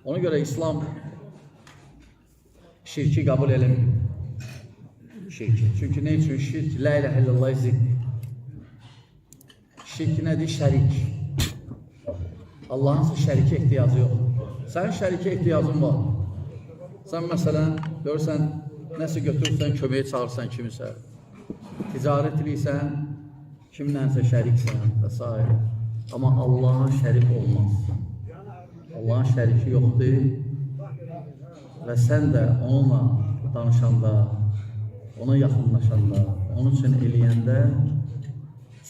Ona göre İslam şirki kabul edemiyor. Şirki. Çünkü ne için şirk? La ilahe illallah zikri. Şirk nedir? Şerik. Allah'ın şərikə ihtiyacı yok. Sənin şərikə ihtiyacın var. Sen mesela görürsən, nəsə götürürsən, köməyə çağırırsan kimisə. Ticarət edirsən, kimlənsə şəriksən və s. Amma Allah'a şərik olmaz. Allah'ın şəriki yoxdur. Və sən də onunla danışanda, ona yaxınlaşanda, onun üçün eləyəndə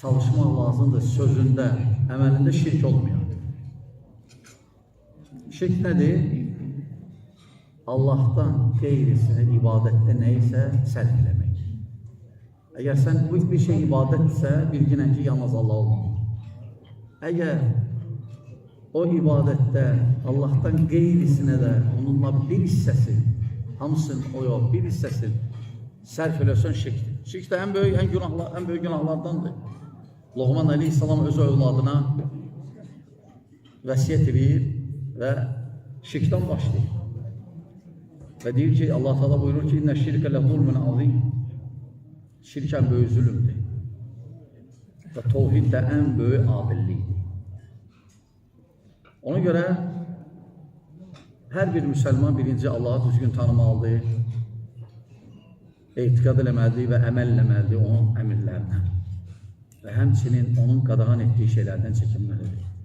çalışmaq lazımdır sözündə, əməlində şirk olmuyor. Şirk nədir? Allah'tan qeyrisini ibadətdə neysə sərf eləmək. Əgər sən bir şey ibadətsə, bilginən ki, yalnız Allah olmalı. Əgər o ibadətdə Allah'tan qeyrisinə də onunla bir hissəsi, hamısın o yox, bir hissəsi sərf eləsən şirkdir. Şirk də ən böyük günahlardandır. Loğman Aleyhisselam öz övladına vəsiyyət edir və şirkdən başlayır. Və deyir ki, Allah Teala buyurur ki, İnnə şirkə ləhulmun azim. Şirk ən böyük zülümdür. Və tevhid də ən böyük adillikdir. Ona görə hər bir müsəlman birinci Allah'ı düzgün tanımalıdır, etiqad eləməlidir və əməl eləməlidir onun əmirlərinə və həmçinin onun qadağan etdiyi şeylərdən çəkinməlidir.